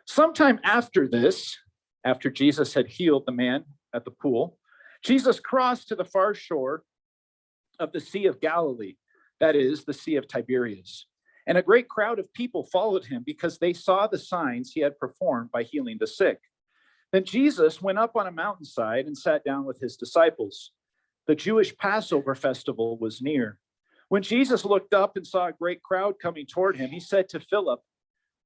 Sometime after this, after Jesus had healed the man at the pool, Jesus crossed to the far shore of the Sea of Galilee, that is, the Sea of Tiberias. And a great crowd of people followed him because they saw the signs he had performed by healing the sick. Then Jesus went up on a mountainside and sat down with his disciples. The Jewish Passover festival was near. When Jesus looked up and saw a great crowd coming toward him, he said to Philip,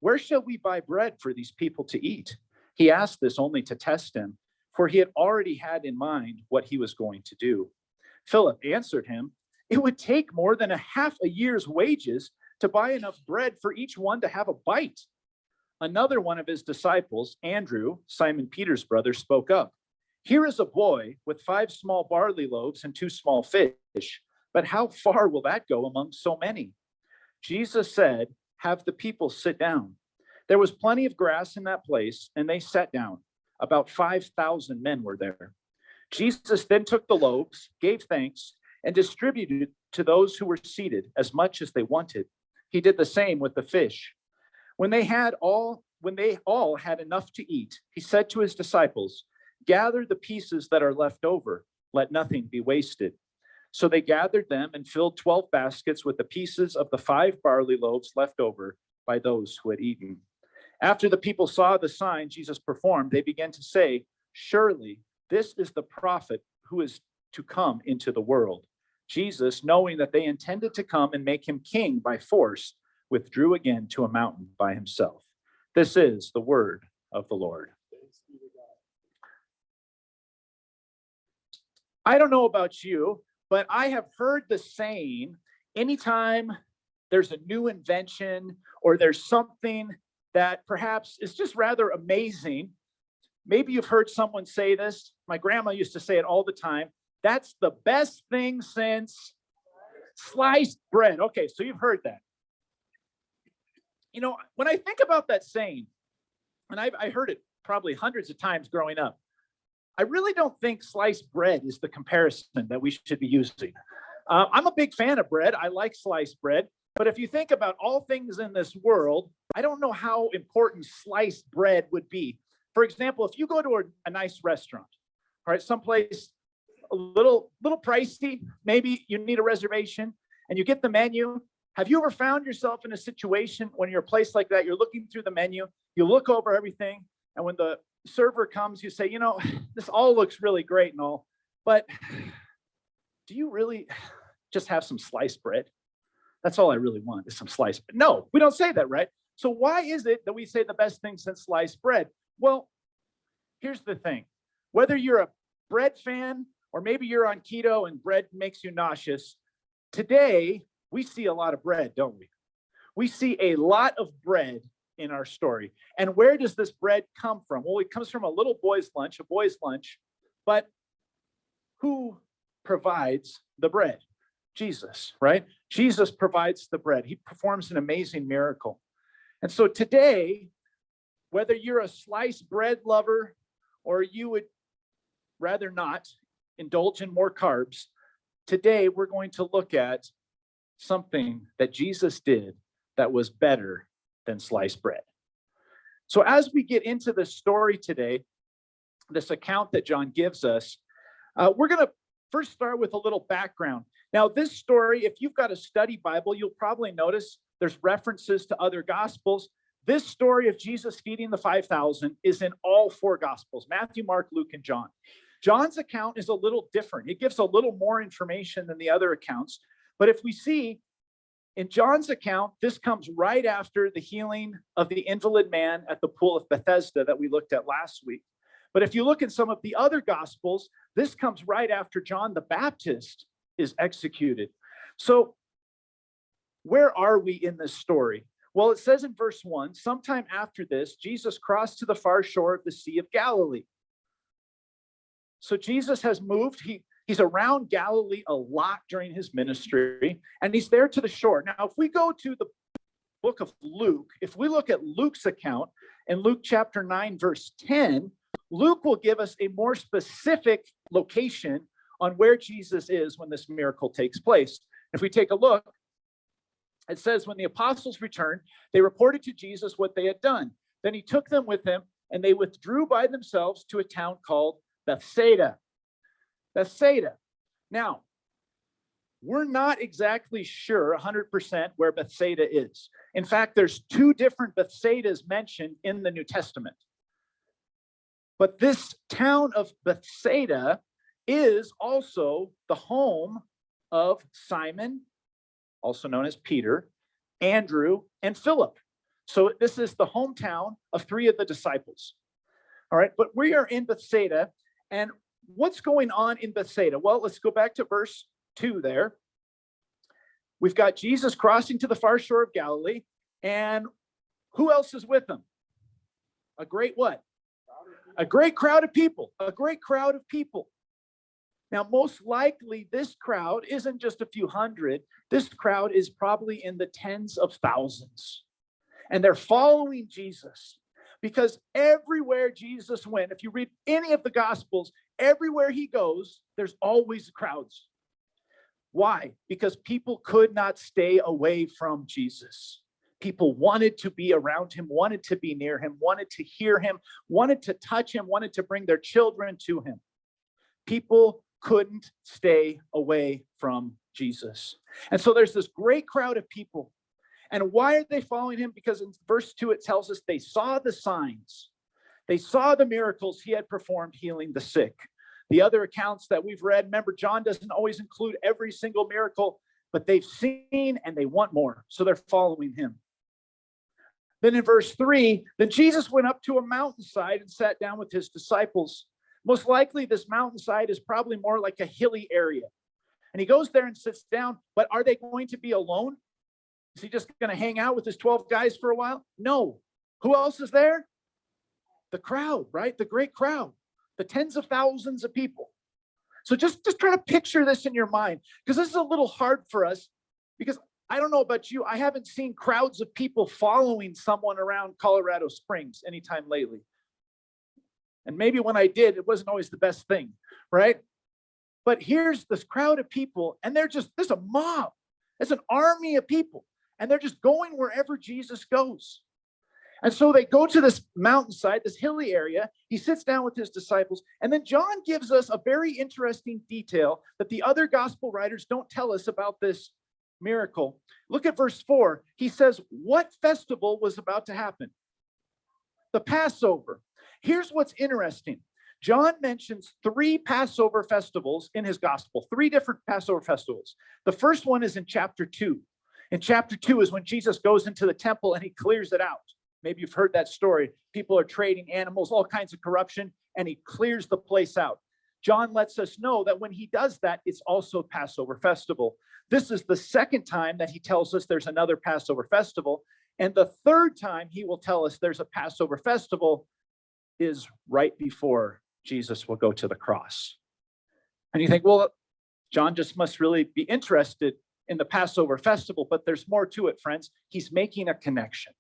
"Where shall we buy bread for these people to eat?" He asked this only to test him, for he had already had in mind what he was going to do. Philip answered him, "It would take more than a half a year's wages to buy enough bread for each one to have a bite." Another one of his disciples, Andrew, Simon Peter's brother, spoke up. "Here is a boy with 5 small barley loaves and 2 small fish, but how far will that go among so many?" Jesus said, "Have the people sit down." There was plenty of grass in that place, and they sat down. About 5,000 men were there. Jesus then took the loaves, gave thanks, and distributed to those who were seated as much as they wanted. He did the same with the fish. When they all had enough to eat, he said to his disciples, "Gather the pieces that are left over. Let nothing be wasted." So they gathered them and filled 12 baskets with the pieces of the 5 barley loaves left over by those who had eaten. After the people saw the sign Jesus performed, they began to say, "Surely this is the prophet who is to come into the world." Jesus, knowing that they intended to come and make him king by force, withdrew again to a mountain by himself. This is the word of the Lord. I don't know about you, but I have heard the saying, anytime there's a new invention or there's something that perhaps is just rather amazing, maybe you've heard someone say this. My grandma used to say it all the time. That's the best thing since sliced bread. Okay, so you've heard that. You know, when I think about that saying, and I heard it probably hundreds of times growing up, I really don't think sliced bread is the comparison that we should be using. I'm a big fan of bread. I like sliced bread. But if you think about all things in this world, I don't know how important sliced bread would be. For example, if you go to a nice restaurant, all right, someplace a little pricey, maybe you need a reservation, and you get the menu. Have you ever found yourself in a situation when you're a place like that, you're looking through the menu, you look over everything, and when the server comes, you say, "You know, this all looks really great and all, but do you really just have some sliced bread? That's all I really want is some sliced bread." No, we don't say that, right? So why is it that we say the best thing since sliced bread? Well, here's the thing. Whether you're a bread fan or maybe you're on keto and bread makes you nauseous, today we see a lot of bread, don't we? We see a lot of bread in our story. And where does this bread come from? Well, it comes from a little boy's lunch, but who provides the bread? Jesus, right? Jesus provides the bread. He performs an amazing miracle. And so today, whether you're a sliced bread lover or you would rather not indulge in more carbs, today we're going to look at something that Jesus did that was better than sliced bread. So as we get into the story today, this account that John gives us, we're going to first start with a little background. Now, this story, if you've got a study Bible, you'll probably notice there's references to other gospels. This story of Jesus feeding the 5,000 is in all 4 gospels: Matthew, Mark, Luke, and John. John's account is a little different. It gives a little more information than the other accounts. But if we see in John's account, this comes right after the healing of the invalid man at the pool of Bethesda that we looked at last week. But if you look at some of the other gospels, this comes right after John the Baptist is executed. So where are we in this story? Well, it says in verse 1, sometime after this, Jesus crossed to the far shore of the Sea of Galilee. So Jesus has moved. He's around Galilee a lot during his ministry, and he's there to the shore. Now, if we go to the book of Luke, if we look at Luke's account in Luke chapter 9, verse 10, Luke will give us a more specific location on where Jesus is when this miracle takes place. If we take a look, it says, when the apostles returned, they reported to Jesus what they had done. Then he took them with him, and they withdrew by themselves to a town called Bethsaida. Bethsaida. Now, we're not exactly sure 100% where Bethsaida is. In fact, there's two different Bethsaidas mentioned in the New Testament. But this town of Bethsaida is also the home of Simon, also known as Peter, Andrew, and Philip. So this is the hometown of three of the disciples. All right, but we are in Bethsaida, and what's going on in Bethsaida? Well, let's go back to verse 2 there. We've got Jesus crossing to the far shore of Galilee, and who else is with him? A great what? A great crowd of people. A great crowd of people. Now, most likely, this crowd isn't just a few hundred. This crowd is probably in the tens of thousands. And they're following Jesus because everywhere Jesus went, if you read any of the Gospels, everywhere he goes, there's always crowds. Why? Because people could not stay away from Jesus. People wanted to be around him, wanted to be near him, wanted to hear him, wanted to touch him, wanted to bring their children to him. People couldn't stay away from Jesus. And so there's this great crowd of people. And why are they following him? Because in verse 2, it tells us they saw the signs. They saw the miracles he had performed healing the sick. The other accounts that we've read, remember, John doesn't always include every single miracle, but they've seen and they want more. So they're following him. Then in verse 3, then Jesus went up to a mountainside and sat down with his disciples. Most likely, this mountainside is probably more like a hilly area. And he goes there and sits down, but are they going to be alone? Is he just going to hang out with his 12 guys for a while? No. Who else is there? The crowd, right? The great crowd, the tens of thousands of people. So just try to picture this in your mind, because this is a little hard for us, because I don't know about you, I haven't seen crowds of people following someone around Colorado Springs anytime lately. And maybe when I did, it wasn't always the best thing, right? But here's this crowd of people, and there's a mob. It's an army of people, and they're just going wherever Jesus goes. And so they go to this mountainside, this hilly area. He sits down with his disciples, and then John gives us a very interesting detail that the other gospel writers don't tell us about this miracle. Look at verse 4. He says, what festival was about to happen? The Passover. Here's what's interesting. John mentions 3 Passover festivals in his gospel, 3 different Passover festivals. The first one is in chapter 2. In chapter 2 is when Jesus goes into the temple and he clears it out. Maybe you've heard that story. People are trading animals, all kinds of corruption, and he clears the place out. John lets us know that when he does that, it's also Passover festival. This is the second time that he tells us there's another Passover festival. And the third time he will tell us there's a Passover festival is right before Jesus will go to the cross. And you think, well, John just must really be interested in the Passover festival, but there's more to it, friends. He's making a connection.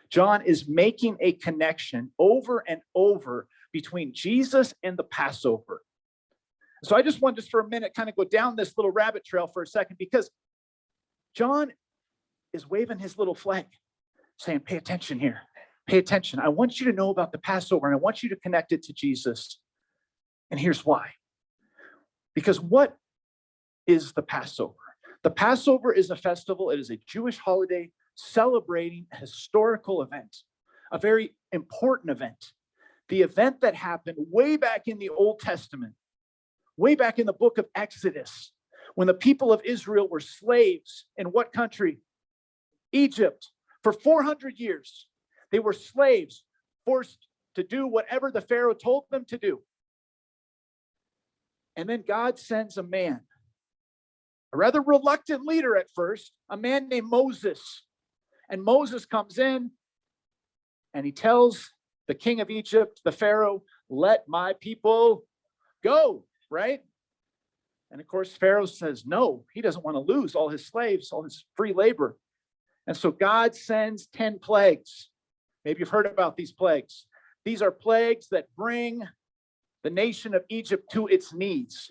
John is making a connection over and over between Jesus and the Passover. So I just want for a minute kind of go down this little rabbit trail for a second, because John is waving his little flag saying, pay attention here. Pay attention. I want you to know about the Passover, and I want you to connect it to Jesus. And here's why. Because what is the Passover? The Passover is a festival. It is a Jewish holiday celebrating a historical event, a very important event. The event that happened way back in the Old Testament, way back in the book of Exodus, when the people of Israel were slaves in what country? Egypt. For 400 years, they were slaves, forced to do whatever the Pharaoh told them to do. And then God sends a man, a rather reluctant leader at first, a man named Moses. And Moses comes in and he tells the king of Egypt, the Pharaoh, let my people go, right? And of course, Pharaoh says no, he doesn't want to lose all his slaves, all his free labor. And so God sends 10 plagues. Maybe you've heard about these plagues. These are plagues that bring the nation of Egypt to its knees.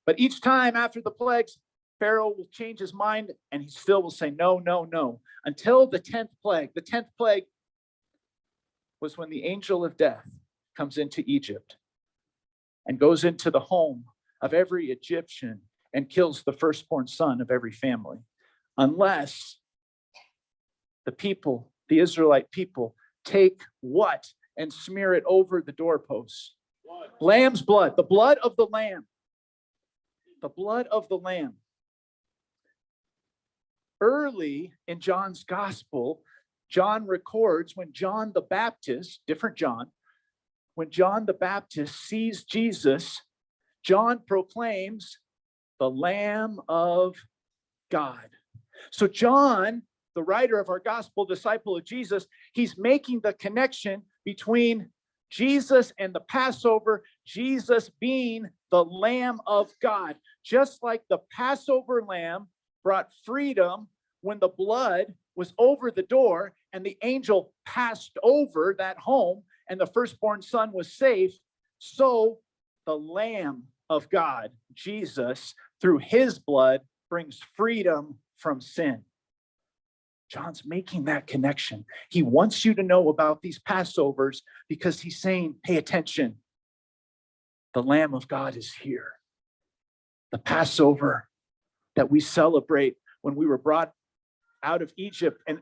But each time after the plagues, Pharaoh will change his mind and he still will say no, no, no, until the 10th plague. The 10th plague was when the angel of death comes into Egypt and goes into the home of every Egyptian and kills the firstborn son of every family, unless the people, the Israelite people, take what and smear it over the doorposts? Lamb's blood, the blood of the lamb. The blood of the lamb. Early in John's gospel, John records when John the Baptist, different John, when John the Baptist sees Jesus, John proclaims the Lamb of God. So John, the writer of our gospel, disciple of Jesus, he's making the connection between Jesus and the Passover, Jesus being the Lamb of God. Just like the Passover lamb brought freedom when the blood was over the door and the angel passed over that home and the firstborn son was safe, so the Lamb of God, Jesus, through his blood, brings freedom from sin. John's making that connection. He wants you to know about these Passovers because he's saying, pay attention. The Lamb of God is here. The Passover that we celebrate when we were brought out of Egypt and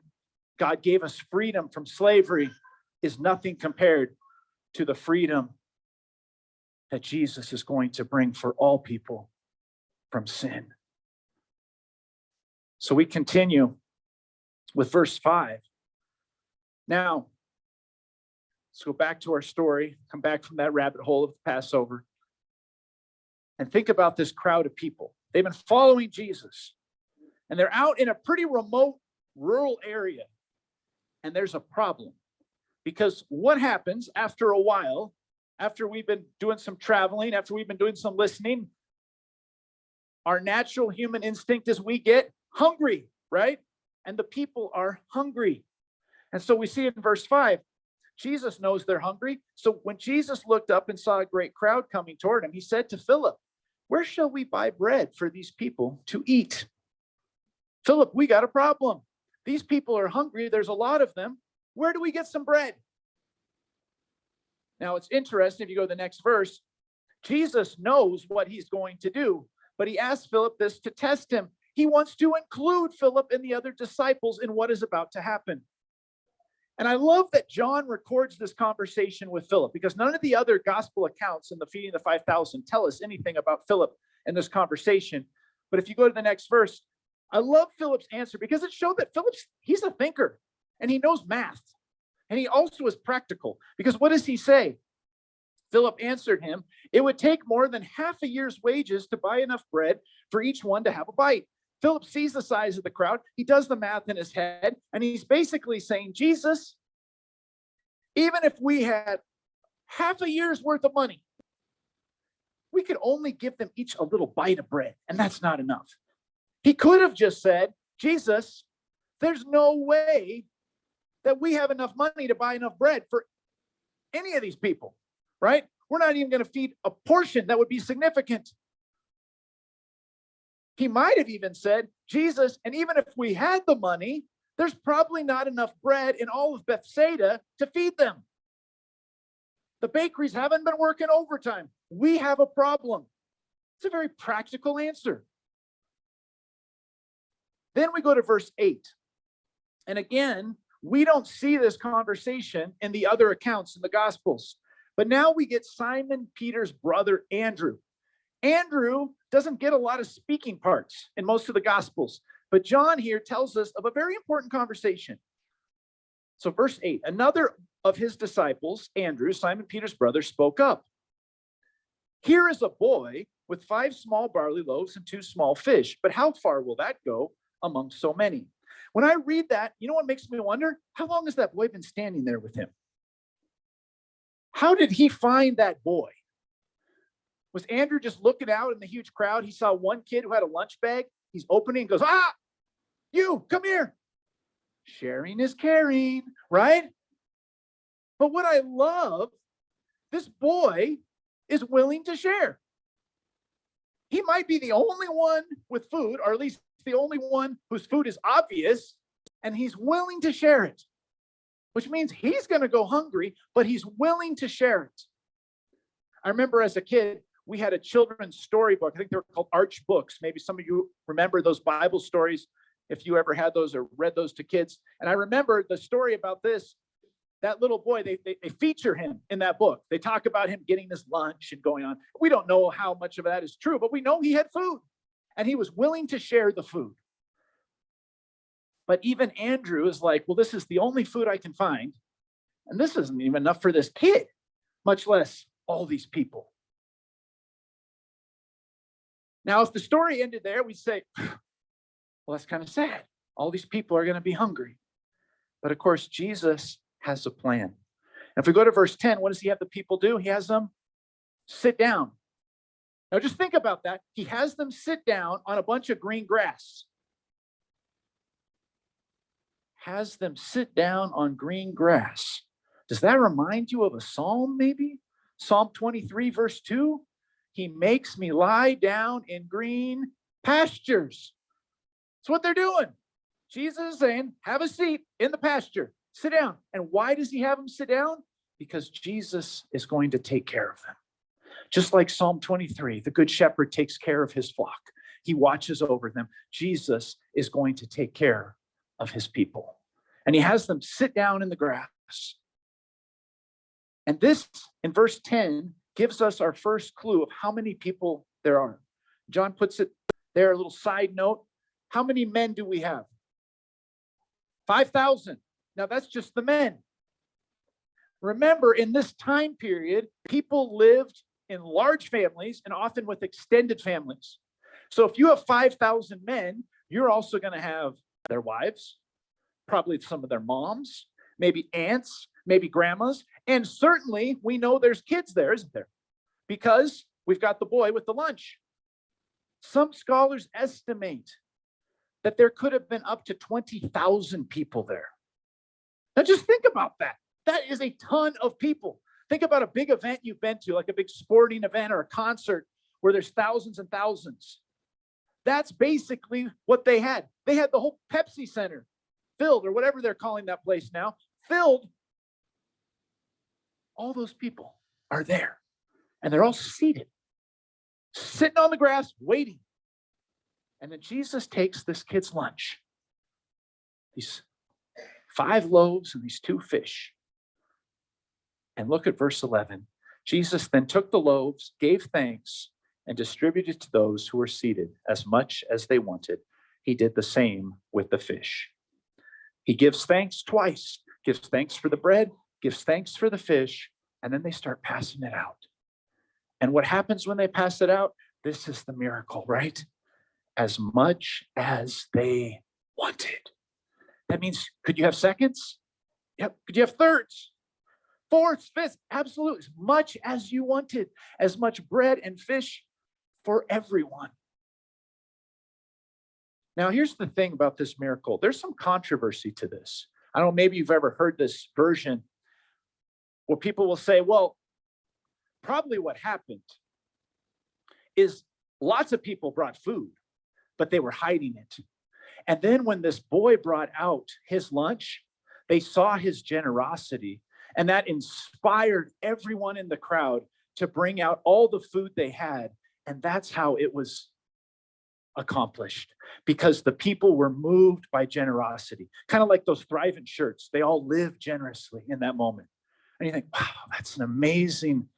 God gave us freedom from slavery is nothing compared to the freedom that Jesus is going to bring for all people from sin. So we continue with verse 5. Now, let's go back to our story, come back from that rabbit hole of the Passover, and think about this crowd of people. They've been following Jesus, and they're out in a pretty remote rural area, and there's a problem. Because what happens after a while, after we've been doing some traveling, after we've been doing some listening, our natural human instinct is we get hungry, right? And the people are hungry. And so we see in verse 5, Jesus knows they're hungry. So when Jesus looked up and saw a great crowd coming toward him, he said to Philip, where shall we buy bread for these people to eat? Philip, we got a problem. These people are hungry. There's a lot of them. Where do we get some bread? Now, it's interesting if you go to the next verse, Jesus knows what he's going to do, but he asked Philip this to test him. He wants to include Philip and the other disciples in what is about to happen. And I love that John records this conversation with Philip because none of the other gospel accounts in the feeding of the 5,000 tell us anything about Philip and this conversation. But if you go to the next verse, I love Philip's answer because it showed that he's a thinker and he knows math. And he also is practical because what does he say? Philip answered him, it would take more than half a year's wages to buy enough bread for each one to have a bite. Philip sees the size of the crowd. He does the math in his head, and he's basically saying, Jesus, even if we had half a year's worth of money, we could only give them each a little bite of bread, and that's not enough. He could have just said, Jesus, there's no way that we have enough money to buy enough bread for any of these people, right? We're not even going to feed a portion that would be significant. He might have even said, Jesus, and even if we had the money, there's probably not enough bread in all of Bethsaida to feed them. The bakeries haven't been working overtime. We have a problem. It's a very practical answer. Then we go to verse 8. And again, we don't see this conversation in the other accounts in the Gospels. But now we get Simon Peter's brother, Andrew. Andrew doesn't get a lot of speaking parts in most of the Gospels, but John here tells us of a very important conversation. So verse 8, another of his disciples, Andrew, Simon Peter's brother, spoke up. Here is a boy with 5 small barley loaves and 2 small fish, but how far will that go among so many? When I read that, you know what makes me wonder? How long has that boy been standing there with him? How did he find that boy? Was Andrew just looking out in the huge crowd? He saw one kid who had a lunch bag. He's opening and goes, you, come here. Sharing is caring, right? But what I love, this boy is willing to share. He might be the only one with food, or at least the only one whose food is obvious, and he's willing to share it. which means he's going to go hungry, but he's willing to share it. I remember as a kid, we had a children's storybook. I think they were called Arch books. Maybe some of you remember those Bible stories if you ever had those or read those to kids. And I remember the story about that little boy, they feature him in that book. They talk about him getting his lunch and going on. We don't know how much of that is true, but we know he had food and he was willing to share the food. But even Andrew is like, well, this is the only food I can find. And this isn't even enough for this kid, much less all these people. Now, if the story ended there, we'd say, well, that's kind of sad. All these people are going to be hungry. But of course, Jesus has a plan. And if we go to verse 10, what does he have the people do? He has them sit down. Now, just think about that. He has them sit down on a bunch of green grass. Has them sit down on green grass. Does that remind you of a psalm, maybe? Psalm 23, verse 2. He makes me lie down in green pastures. That's what they're doing. Jesus is saying, have a seat in the pasture. Sit down. And why does he have them sit down? Because Jesus is going to take care of them. Just like Psalm 23, the good shepherd takes care of his flock. He watches over them. Jesus is going to take care of his people. And he has them sit down in the grass. And this, in verse 10, gives us our first clue of how many people there are. John puts it there, a little side note. How many men do we have? 5,000. Now, that's just the men. Remember, in this time period, people lived in large families and often with extended families. So if you have 5,000 men, you're also going to have their wives, probably some of their moms, maybe aunts, maybe grandmas. And certainly we know there's kids there, isn't there? Because we've got the boy with the lunch. Some scholars estimate that there could have been up to 20,000 people there. Now just think about that. That is a ton of people. Think about a big event you've been to, like a big sporting event or a concert where there's thousands and thousands. That's basically what they had. They had the whole Pepsi Center filled, or whatever they're calling that place now, filled. All those people are there. And they're all seated, sitting on the grass, waiting. And then Jesus takes this kid's lunch, these 5 loaves and these 2 fish. And look at verse 11. Jesus then took the loaves, gave thanks, and distributed to those who were seated as much as they wanted. He did the same with the fish. He gives thanks twice, gives thanks for the bread, gives thanks for the fish, and then they start passing it out. And what happens when they pass it out? This is the miracle, right? As much as they wanted. That means, could you have seconds? Yep. Could you have thirds? Fourths, fifths? Absolutely. As much as you wanted. As much bread and fish for everyone. Now, here's the thing about this miracle. There's some controversy to this. I don't know, maybe you've ever heard this version where people will say, well, probably what happened is lots of people brought food, but they were hiding it. And then when this boy brought out his lunch, they saw his generosity, and that inspired everyone in the crowd to bring out all the food they had. And that's how it was accomplished, because the people were moved by generosity, kind of like those Thriving shirts. They all live generously in that moment. And you think, wow, that's an amazing,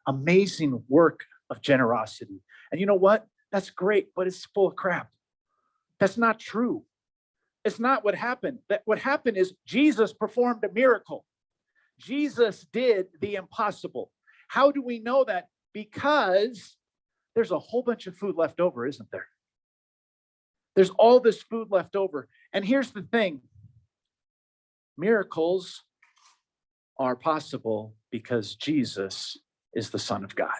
amazing work of generosity. And you know what? That's great, but it's full of crap. That's not true. It's not what happened. What happened is Jesus performed a miracle. Jesus did the impossible. How do we know that? Because there's a whole bunch of food left over, isn't there? There's all this food left over. And here's the thing. Miracles are possible because Jesus is the Son of God.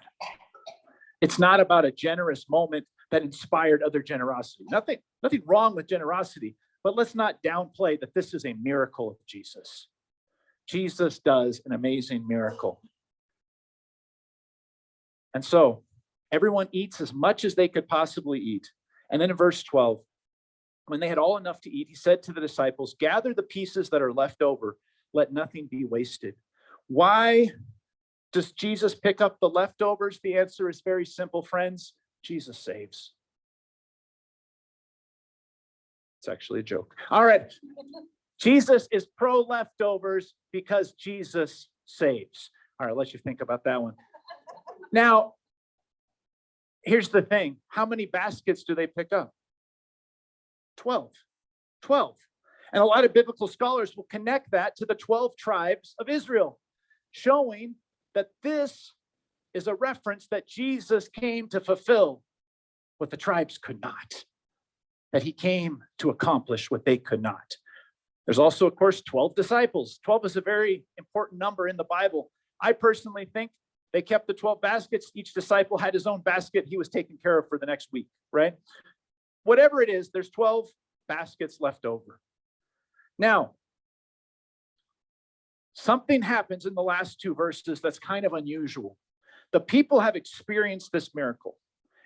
It's not about a generous moment that inspired other generosity. Nothing wrong with generosity, but let's not downplay that this is a miracle of Jesus. Jesus does an amazing miracle. And so everyone eats as much as they could possibly eat. And then in verse 12, when they had all enough to eat, he said to the disciples, gather the pieces that are left over let nothing be wasted. Why does Jesus pick up the leftovers? The answer is very simple, friends. Jesus saves. It's actually a joke. All right. Jesus is pro leftovers because Jesus saves. All right, I'll let you think about that one. Now, here's the thing. How many baskets do they pick up? 12. 12. And a lot of biblical scholars will connect that to the 12 tribes of Israel, showing that this is a reference that Jesus came to fulfill what the tribes could not, that he came to accomplish what they could not. There's also, of course, 12 disciples. 12 is a very important number in the Bible. I personally think they kept the 12 baskets. Each disciple had his own basket he was taken care of for the next week, right? Whatever it is, there's 12 baskets left over. Now, something happens in the last two verses that's kind of unusual. The people have experienced this miracle.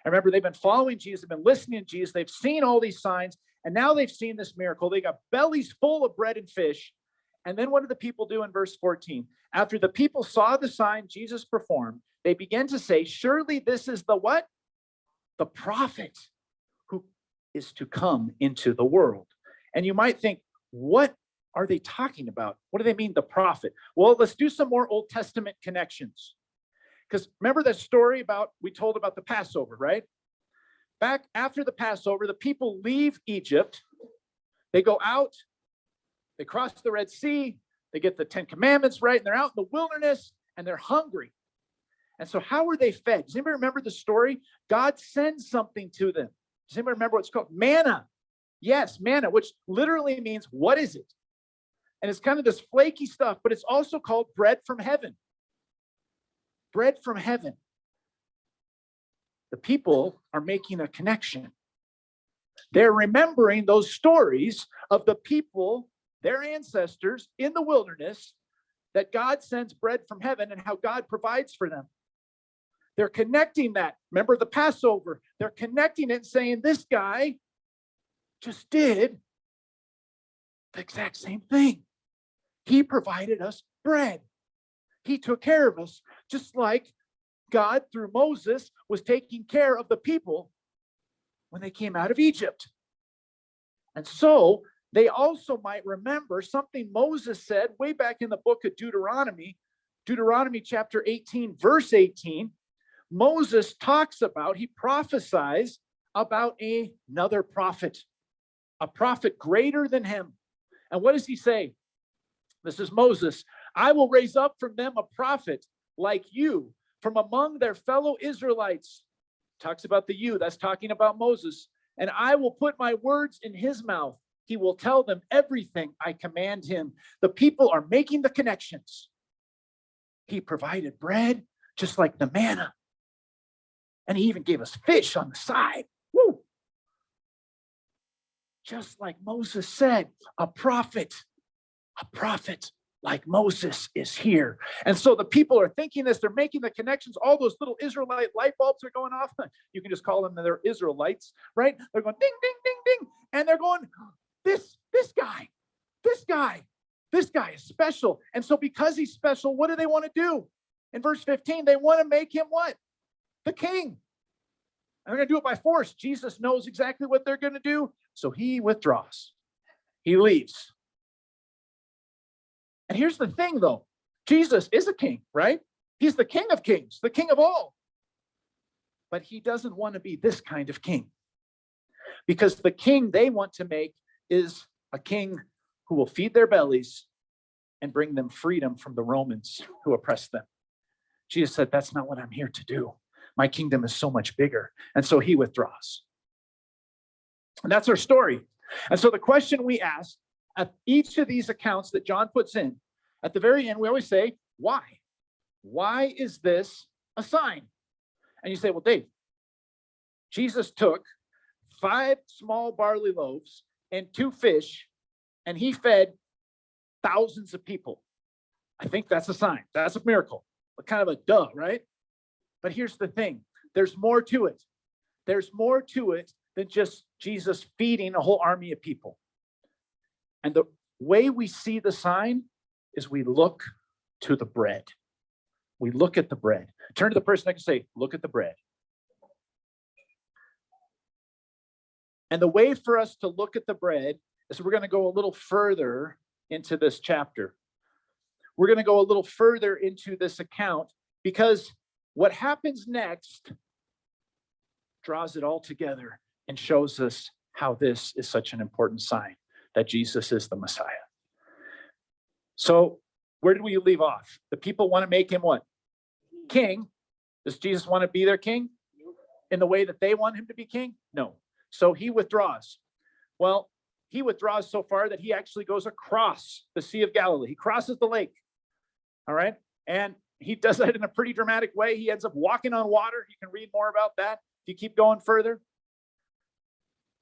And remember, they've been following Jesus, they've been listening to Jesus, they've seen all these signs, and now they've seen this miracle. They got bellies full of bread and fish. And then what do the people do in verse 14? After the people saw the sign Jesus performed, they began to say, surely this is the what? The prophet who is to come into the world. And you might think, what are they talking about? What do they mean, the prophet? Well, let's do some more Old Testament connections. Because remember that story we told about the Passover, right? Back after the Passover, the people leave Egypt. They go out, they cross the Red Sea, they get the 10 Commandments right, and they're out in the wilderness, and they're hungry. And so how were they fed? Does anybody remember the story? God sends something to them. Does anybody remember what it's called? Manna. Yes, manna, which literally means, what is it? And it's kind of this flaky stuff, but it's also called bread from heaven. Bread from heaven. The people are making a connection. They're remembering those stories of the people, their ancestors in the wilderness, that God sends bread from heaven and how God provides for them. They're connecting that. Remember the Passover. They're connecting it and saying, this guy just did the exact same thing. He provided us bread. He took care of us, just like God, through Moses, was taking care of the people when they came out of Egypt. And so they also might remember something Moses said way back in the book of Deuteronomy, Deuteronomy chapter 18, verse 18. Moses talks about, he prophesies about another prophet, a prophet greater than him. And what does he say? This is Moses. I will raise up from them a prophet like you from among their fellow Israelites. Talks about the you, that's talking about Moses. And I will put my words in his mouth. He will tell them everything I command him. The people are making the connections. He provided bread, just like the manna. And he even gave us fish on the side. Woo! Just like Moses said, a prophet like Moses is here. And so the people are thinking this, they're making the connections. All those little Israelite light bulbs are going off. You can just call them, they're Israelites, right? They're going ding, ding, ding, ding. And they're going, this guy is special. And so because he's special, what do they want to do? In verse 15, they want to make him what? The king. And they're going to do it by force. Jesus knows exactly what they're going to do. So he withdraws. He leaves. And here's the thing, though. Jesus is a king, right? He's the King of kings, the King of all. But he doesn't want to be this kind of king. Because the king they want to make is a king who will feed their bellies and bring them freedom from the Romans who oppressed them. Jesus said, that's not what I'm here to do. My kingdom is so much bigger. And so he withdraws. And that's our story. And so the question we ask at each of these accounts that John puts in, at the very end, we always say, why? Why is this a sign? And you say, well, Dave, Jesus took 5 small barley loaves and 2 fish, and he fed thousands of people. I think that's a sign. That's a miracle. Kind of a duh, right? But here's the thing. There's more to it. There's more to it than just Jesus feeding a whole army of people. And the way we see the sign is we look to the bread. We look at the bread. Turn to the person next and say, look at the bread. And the way for us to look at the bread is we're going to go a little further into this chapter. We're going to go a little further into this account because what happens next draws it all together and shows us how this is such an important sign that Jesus is the Messiah. So where did we leave off? The people want to make him what? King. Does Jesus want to be their king in the way that they want him to be king? No. So he withdraws. Well, he withdraws so far that he actually goes across the Sea of Galilee. He crosses the lake. All right. And he does that in a pretty dramatic way. He ends up walking on water. You can read more about that if you keep going further.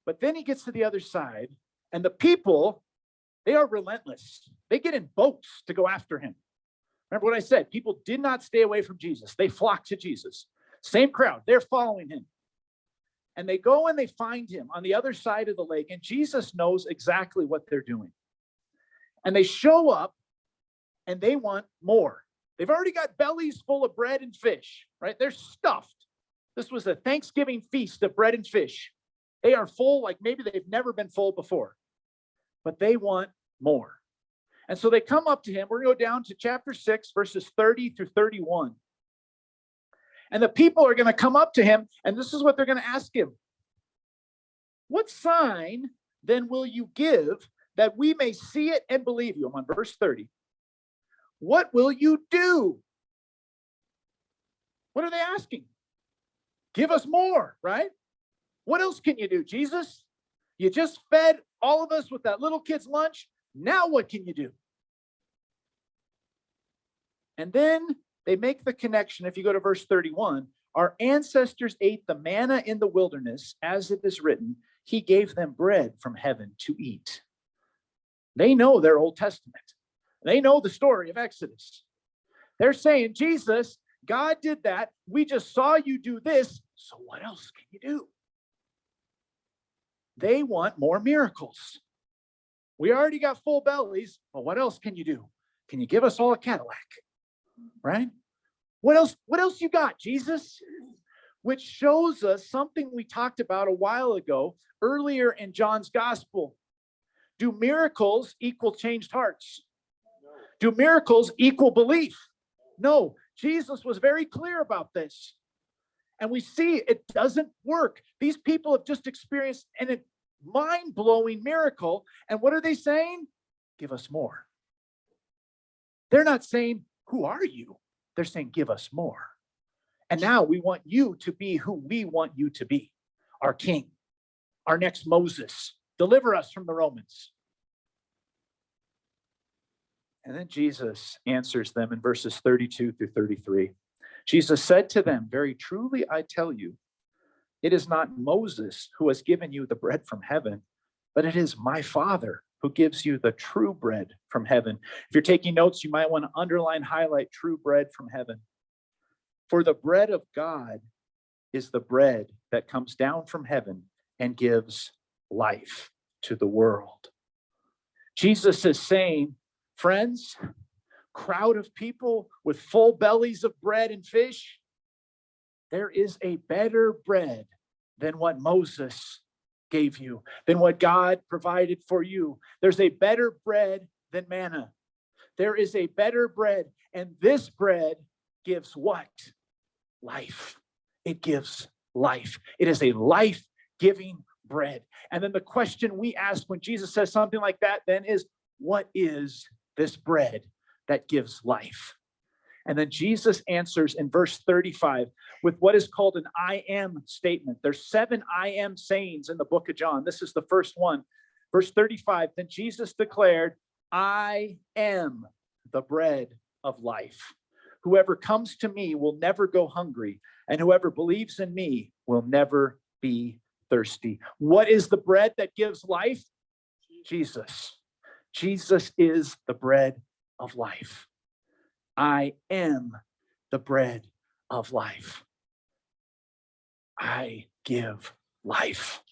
But then he gets to the other side, and the people, they are relentless. They get in boats to go after him. Remember what I said? People did not stay away from Jesus. They flocked to Jesus. Same crowd. They're following him. And they go and they find him on the other side of the lake, and Jesus knows exactly what they're doing. And they show up, and they want more. They've already got bellies full of bread and fish, right? They're stuffed. This was a Thanksgiving feast of bread and fish. They are full like maybe they've never been full before, but they want more. And so they come up to him. We're going to go down to chapter 6, verses 30 through 31. And the people are going to come up to him, and this is what they're going to ask him. What sign then will you give that we may see it and believe you? I'm on verse 30. What will you do? What are they asking? Give us more, right? What else can you do, Jesus? You just fed all of us with that little kid's lunch. Now what can you do? And then they make the connection. If you go to verse 31, our ancestors ate the manna in the wilderness, as it is written, he gave them bread from heaven to eat. They know their Old Testament. They know the story of Exodus. They're saying, Jesus, God did that. We just saw you do this. So what else can you do? They want more miracles. We already got full bellies, but what else can you do? Can you give us all a Cadillac? Right? What else you got, Jesus? Which shows us something we talked about a while ago, earlier in John's gospel. Do miracles equal changed hearts? Do miracles equal belief? No. Jesus was very clear about this. And we see it doesn't work. These people have just experienced a mind-blowing miracle. And what are they saying? Give us more. They're not saying, who are you? They're saying, give us more. And now we want you to be who we want you to be. Our king, our next Moses. Deliver us from the Romans. And then Jesus answers them in verses 32 through 33. Jesus said to them, very truly I tell you, it is not Moses who has given you the bread from heaven, but it is my Father who gives you the true bread from heaven. If you're taking notes, you might want to underline, highlight true bread from heaven. For the bread of God is the bread that comes down from heaven and gives life to the world. Jesus is saying, friends, crowd of people with full bellies of bread and fish, there is a better bread than what Moses gave you, than what God provided for you. There's a better bread than manna. There is a better bread, and this bread gives what? Life. It gives life. It is a life-giving bread. And then the question we ask when Jesus says something like that then is, what is this bread that gives life? And then Jesus answers in verse 35 with what is called an I am statement. There's 7 I am sayings in the book of John. This is the first one. Verse 35, then Jesus declared, I am the bread of life. Whoever comes to me will never go hungry, and whoever believes in me will never be thirsty. What is the bread that gives life? Jesus. Jesus is the bread of life. I am the bread of life. I give life.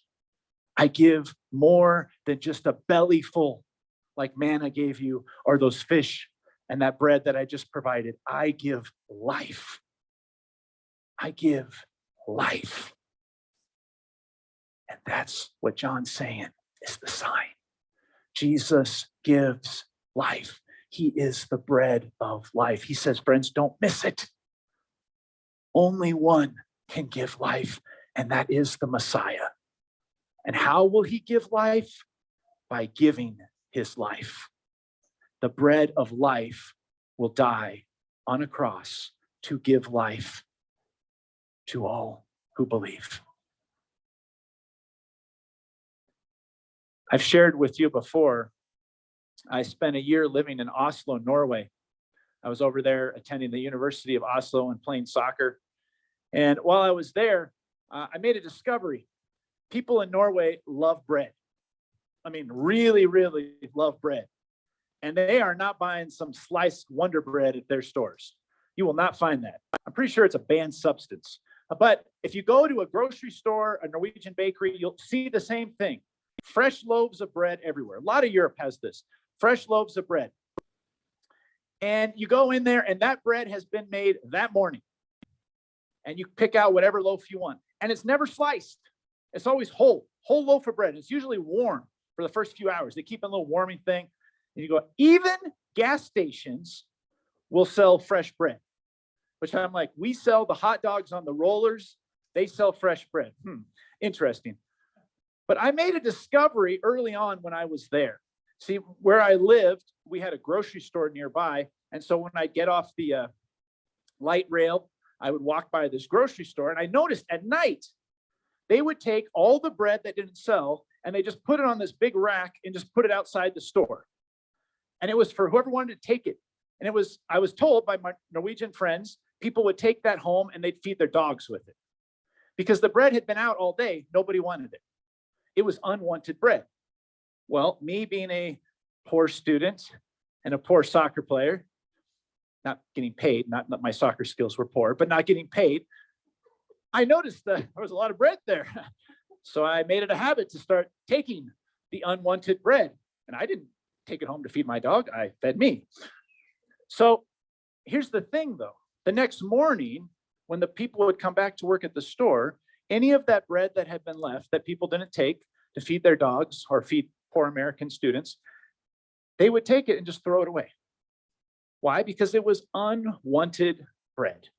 I give more than just a belly full like manna gave you or those fish And that bread that I just provided, I give life. I give life. And that's what John's saying is the sign. Jesus gives life. He is the bread of life. He says, friends, don't miss it. Only one can give life, and that is the Messiah. And how will he give life? By giving his life. The bread of life will die on a cross to give life to all who believe. I've shared with you before, I spent a year living in Oslo, Norway. I was over there attending the University of Oslo and playing soccer. And while I was there, I made a discovery. People in Norway love bread. I mean, really, really love bread. And they are not buying some sliced Wonder Bread at their stores. You will not find that. I'm pretty sure it's a banned substance. But if you go to a grocery store, a Norwegian bakery, you'll see the same thing. Fresh loaves of bread everywhere. A lot of Europe has this. Fresh loaves of bread. And you go in there and that bread has been made that morning. And you pick out whatever loaf you want. And it's never sliced. It's always whole loaf of bread. It's usually warm for the first few hours. They keep a little warming thing. And you go, even gas stations will sell fresh bread. Which I'm like, we sell the hot dogs on the rollers. They sell fresh bread. Interesting. But I made a discovery early on when I was there. See, where I lived, we had a grocery store nearby. And so when I get off the light rail, I would walk by this grocery store. And I noticed at night, they would take all the bread that didn't sell and they just put it on this big rack and just put it outside the store. And it was for whoever wanted to take it. And I was told by my Norwegian friends, people would take that home and they'd feed their dogs with it. Because the bread had been out all day, nobody wanted it. It was unwanted bread. Well, me being a poor student and a poor soccer player, not getting paid, not that my soccer skills were poor, but not getting paid, I noticed that there was a lot of bread there. So I made it a habit to start taking the unwanted bread. And I didn't take it home to feed my dog. I fed me. So here's the thing, though. The next morning, when the people would come back to work at the store, any of that bread that had been left that people didn't take to feed their dogs or feed poor American students, they would take it and just throw it away. Why? Because it was unwanted bread.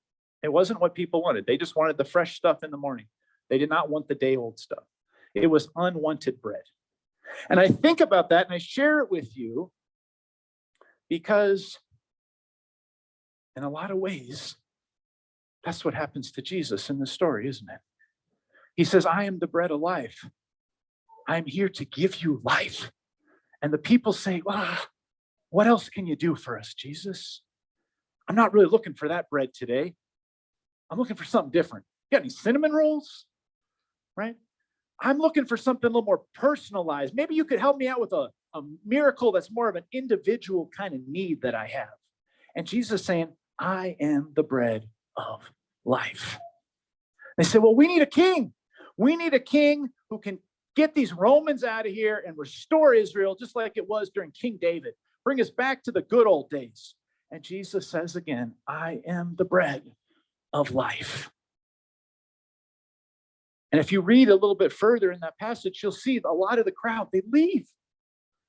It wasn't what people wanted. They just wanted the fresh stuff in the morning. They did not want the day-old stuff. It was unwanted bread. And I think about that and I share it with you because in a lot of ways, that's what happens to Jesus in the story, isn't it? He says, I am the bread of life. I'm here to give you life. And the people say, well, what else can you do for us, Jesus? I'm not really looking for that bread today. I'm looking for something different. You got any cinnamon rolls? Right? I'm looking for something a little more personalized. Maybe you could help me out with a miracle that's more of an individual kind of need that I have. And Jesus is saying, I am the bread of life. They say, well, we need a king. We need a king who can get these Romans out of here and restore Israel just like it was during King David. Bring us back to the good old days. And Jesus says again, I am the bread of life. And if you read a little bit further in that passage, you'll see a lot of the crowd, they leave.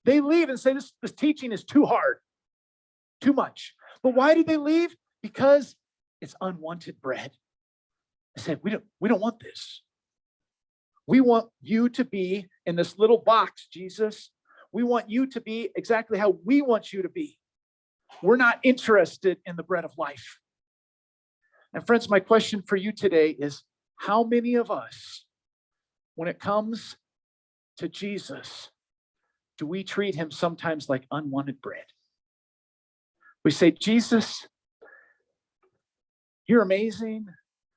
They leave and say, this teaching is too hard, too much. But why did they leave? Because it's unwanted bread. They said, we don't want this. We want you to be in this little box, Jesus. We want you to be exactly how we want you to be. We're not interested in the bread of life. And friends, my question for you today is, how many of us, when it comes to Jesus, do we treat him sometimes like unwanted bread? We say, Jesus, you're amazing.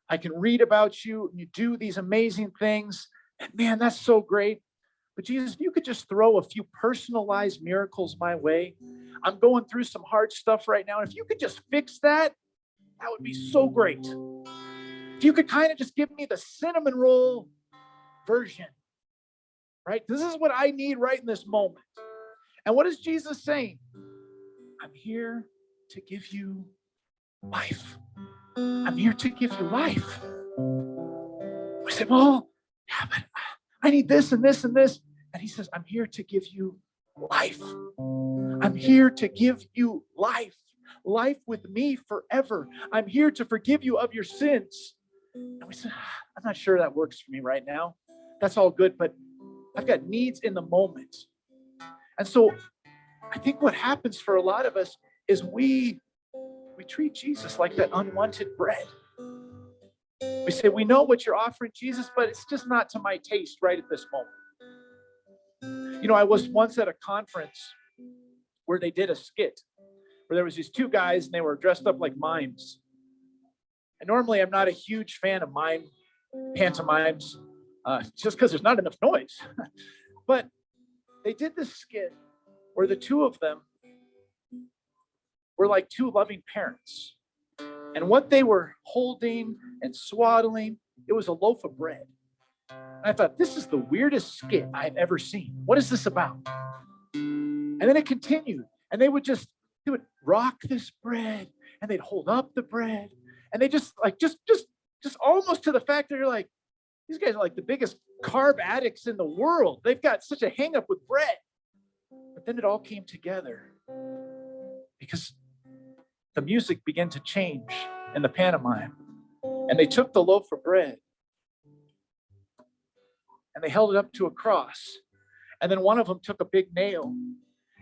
I can read about you. You do these amazing things. And man, that's so great. But Jesus, if you could just throw a few personalized miracles my way. I'm going through some hard stuff right now. And if you could just fix that, that would be so great. If you could kind of just give me the cinnamon roll version, right? This is what I need right in this moment. And what is Jesus saying? I'm here to give you life. I'm here to give you life. We say, well, yeah, but I need this and this and this. And he says, I'm here to give you life. I'm here to give you life. Life with me forever. I'm here to forgive you of your sins. And we said, I'm not sure that works for me right now. That's all good, but I've got needs in the moment. And so I think what happens for a lot of us is we treat Jesus like that unwanted bread. We say, we know what you're offering, Jesus, but it's just not to my taste right at this moment. You know, I was once at a conference where they did a skit where there was these two guys and they were dressed up like mimes. And normally I'm not a huge fan of pantomimes, just because there's not enough noise. But they did this skit where the two of them were like two loving parents. And what they were holding and swaddling, it was a loaf of bread. And I thought, this is the weirdest skit I've ever seen. What is this about? And then it continued. And they would rock this bread and they'd hold up the bread. And they just almost to the fact that you're like, these guys are like the biggest carb addicts in the world. They've got such a hang up with bread. But then it all came together because the music began to change in the pantomime. And they took the loaf of bread and they held it up to a cross. And then one of them took a big nail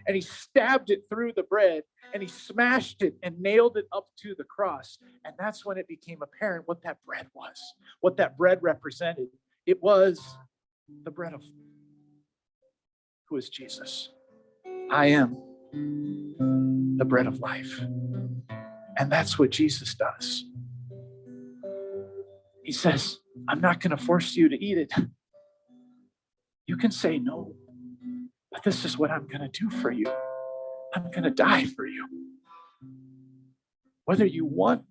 and he stabbed it through the bread and he smashed it and nailed it up to the cross. And that's when it became apparent what that bread was, what that bread represented. It was the bread of who is Jesus. I am the bread of life. And that's what Jesus does. He says, I'm not going to force you to eat it. You can say no, but this is what I'm going to do for you. I'm going to die for you. Whether you want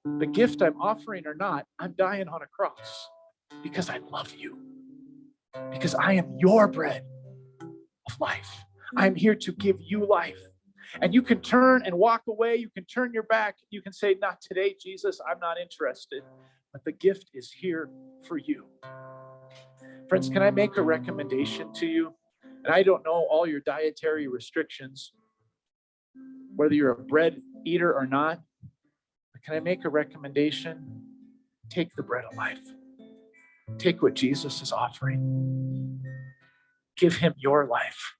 the gift I'm offering or not, I'm dying on a cross because I love you. Because I am your bread of life. I'm here to give you life. And you can turn and walk away. You can turn your back. You can say, not today, Jesus, I'm not interested. But the gift is here for you. Friends, can I make a recommendation to you? And I don't know all your dietary restrictions, whether you're a bread eater or not. But can I make a recommendation? Take the bread of life. Take what Jesus is offering. Give him your life.